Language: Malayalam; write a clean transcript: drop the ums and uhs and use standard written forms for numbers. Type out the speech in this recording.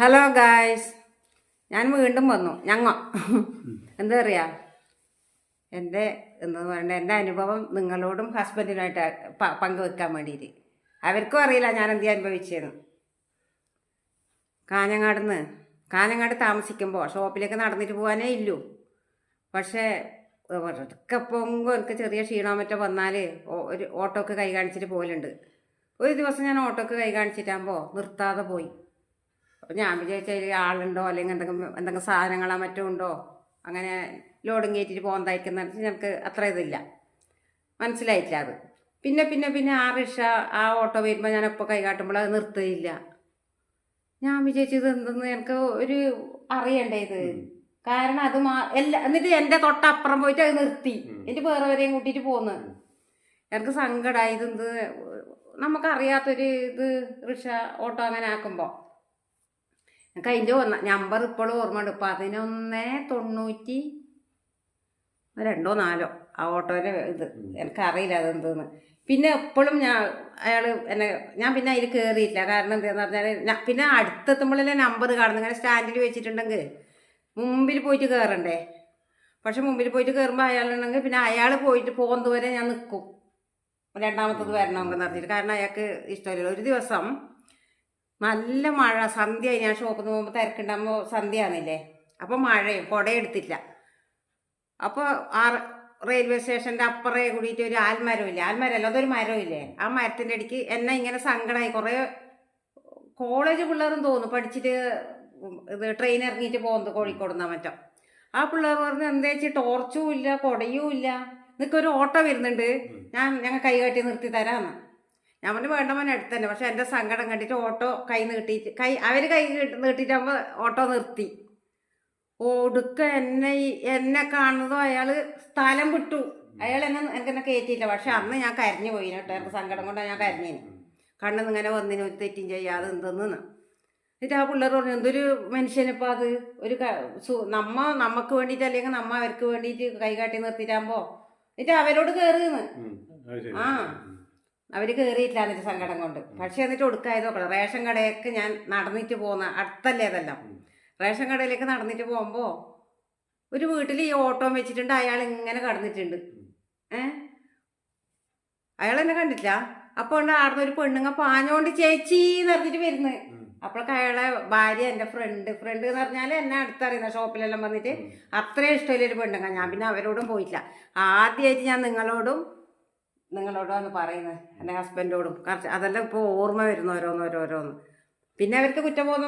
ഹലോ ഗായ്സ്, ഞാൻ വീണ്ടും വന്നു. എന്താ പറയുക, എൻ്റെ എന്താ പറയണ്ടേ, എൻ്റെ അനുഭവം നിങ്ങളോടും ഹസ്ബൻഡിനായിട്ട് പങ്കുവെക്കാൻ വേണ്ടിയിട്ട്. അവർക്കും അറിയില്ല ഞാൻ എന്ത് അനുഭവിച്ചതെന്ന്. കാഞ്ഞങ്ങാട് താമസിക്കുമ്പോൾ ഷോപ്പിലേക്ക് നടന്നിട്ട് പോകാനേ ഇല്ലൂ. പക്ഷേ ഒക്കെ പൊങ്കും എനിക്ക് ചെറിയ ക്ഷീണോ മറ്റോ വന്നാൽ ഒരു ഓട്ടോക്ക് കൈ കാണിച്ചിട്ട് പോലുണ്ട്. ഒരു ദിവസം ഞാൻ ഓട്ടോക്ക് കൈ കാണിച്ചിട്ടാകുമ്പോൾ നിർത്താതെ പോയി. അപ്പോൾ ഞാൻ വിചാരിച്ചാൽ ആളുണ്ടോ അല്ലെങ്കിൽ എന്തെങ്കിലും സാധനങ്ങളോ മറ്റോ ഉണ്ടോ, അങ്ങനെ ലോഡും കയറ്റിയിട്ട് പോകുന്നതായിരിക്കുന്ന ഞങ്ങൾക്ക് അത്ര ഇതില്ല, മനസ്സിലായിട്ടില്ല അത്. പിന്നെ ആ റിക്ഷ ആ ഓട്ടോ വരുമ്പോൾ ഞാൻ എപ്പോൾ കൈ കാട്ടുമ്പോൾ അത് നിർത്തുകയില്ല. ഞാൻ വിചാരിച്ചത് എന്തെന്ന് എനിക്ക് ഒരു അറിയണ്ടേ ഇത്, കാരണം അത് എന്നിട്ട് എൻ്റെ തൊട്ടപ്പുറം പോയിട്ട് അത് നിർത്തി, എൻ്റെ വേറെ വരെയും കൂട്ടിയിട്ട് പോന്ന്. എനിക്ക് സങ്കടമായി. ഇതെന്ത് നമുക്കറിയാത്തൊരു ഇത് റിക്ഷ ഓട്ടോ അങ്ങനെ ആക്കുമ്പോൾ. എനിക്ക് അതിൻ്റെ നമ്പർ ഇപ്പോഴും ഓർമ്മയുണ്ട്, 1190 2 4 ആ ഓട്ടോയുടെ ഇത്. എനിക്കറിയില്ല അതെന്തെന്ന്. പിന്നെ എപ്പോഴും ഞാൻ പിന്നെ അതിൽ കയറിയില്ല. കാരണം എന്താണെന്ന് പറഞ്ഞാൽ പിന്നെ അടുത്തെത്തുമ്പോഴല്ലേ നമ്പർ കാണുന്നത്. ഇങ്ങനെ സ്റ്റാൻഡിൽ വെച്ചിട്ടുണ്ടെങ്കിൽ മുമ്പിൽ പോയിട്ട് കയറണ്ടേ. പക്ഷെ മുമ്പിൽ പോയിട്ട് കയറുമ്പോൾ അയാളുണ്ടെങ്കിൽ പിന്നെ അയാൾ പോയിട്ട് പോകുന്നതുവരെ ഞാൻ നിൽക്കും, രണ്ടാമത്തത് വരണമെന്ന് പറഞ്ഞിട്ട്. കാരണം അയാൾക്ക് ഇഷ്ടമില്ല. ഒരു ദിവസം നല്ല മഴ, സന്ധ്യയായി. ഞാൻ ഷോപ്പിൽ നിന്ന് പോകുമ്പോൾ തിരക്കുണ്ടാകുമ്പോൾ സന്ധ്യയാണില്ലേ, അപ്പോൾ മഴയും കുടയെടുത്തില്ല. അപ്പോൾ ആ റെയിൽവേ സ്റ്റേഷൻ്റെ അപ്പുറേ കൂടിയിട്ട് ഒരു ആൽമരമില്ലേ, ആൽമരമല്ല അതൊരു മരമില്ലേ, ആ മരത്തിൻ്റെ ഇടയ്ക്ക് എന്നെ ഇങ്ങനെ സങ്കടമായി. കുറേ കോളേജ് പിള്ളേരും തോന്നുന്നു പഠിച്ചിട്ട് ഇത് ട്രെയിൻ ഇറങ്ങിയിട്ട് പോകുന്നത് കോഴിക്കോട് നിന്നാ മറ്റോ. ആ പിള്ളേർ പറഞ്ഞ് എന്താ വെച്ചാൽ ടോർച്ചും ഇല്ല കുടയും ഇല്ല, നിനക്കൊരു ഓട്ടോ വരുന്നുണ്ട്, ഞങ്ങൾ കൈ കാട്ടി നിർത്തി തരാമെന്ന്. ഞാൻ പറഞ്ഞു വേണ്ടവൻ അടുത്ത് തന്നെ. പക്ഷെ എൻ്റെ സങ്കടം കണ്ടിട്ട് ഓട്ടോ അവർ കൈ നീട്ടിയിട്ടാകുമ്പോൾ ഓട്ടോ നിർത്തി. ഒടുക്ക എന്നെ കാണുന്നതും അയാൾ സ്ഥലം വിട്ടു. അയാൾ എനിക്കെന്നെ കയറ്റിയില്ല. പക്ഷെ അന്ന് ഞാൻ കരഞ്ഞു പോയി കേട്ടോ. എനിക്ക് സങ്കടം കൊണ്ടാണ് ഞാൻ കരഞ്ഞേന്. കണ്ണെന്ന് ഇങ്ങനെ വന്നിന് ഒരു തെറ്റും ചെയ്യാതെ എന്തെന്ന്. എന്നിട്ട് ആ പിള്ളേർ പറഞ്ഞു എന്തൊരു മനുഷ്യനിപ്പോൾ അത്, ഒരു നമുക്ക് വേണ്ടിയിട്ട് അല്ലെങ്കിൽ അവർക്ക് വേണ്ടിയിട്ട് കൈകാട്ടി നിർത്തിയിട്ടാകുമ്പോൾ എന്നിട്ട് അവരോട് കയറുന്നു. അവർ കയറിയിട്ടില്ല എന്നിട്ട് സങ്കടം കൊണ്ട്. പക്ഷെ എന്നിട്ട് ഒടുക്കായത് നോക്കണം, റേഷൻ കടയൊക്കെ ഞാൻ നടന്നിട്ട് പോകുന്ന അടുത്തല്ലേ അതെല്ലാം. റേഷൻ കടയിലേക്ക് നടന്നിട്ട് പോകുമ്പോൾ ഒരു വീട്ടിൽ ഈ ഓട്ടോ വെച്ചിട്ടുണ്ട്. അയാൾ ഇങ്ങനെ കടന്നിട്ടുണ്ട്. അയാൾ എന്നെ കണ്ടിട്ടില്ല. അപ്പോൾ ആടുന്ന ഒരു പെണ്ണുങ്ങ പാഞ്ഞോണ്ട് ചേച്ചി എന്ന് പറഞ്ഞിട്ട് വരുന്നത്. അപ്പോഴൊക്കെ അയാളെ ഭാര്യ എൻ്റെ ഫ്രണ്ട് എന്ന് പറഞ്ഞാൽ എന്നെ അടുത്തറിയുന്ന ഷോപ്പിലെല്ലാം വന്നിട്ട് അത്രയും ഇഷ്ടമില്ലൊരു പെണ്ണുങ്ങ. ഞാൻ പിന്നെ അവരോടും പോയിട്ടില്ല. ആദ്യമായിട്ട് ഞാൻ നിങ്ങളോടാണ് പറയുന്നത്, എൻ്റെ ഹസ്ബൻഡോടും. കുറച്ച് അതെല്ലാം ഇപ്പോൾ ഓർമ്മ വരുന്നു ഓരോന്ന്. പിന്നെ അവർക്ക് കുറ്റബോധം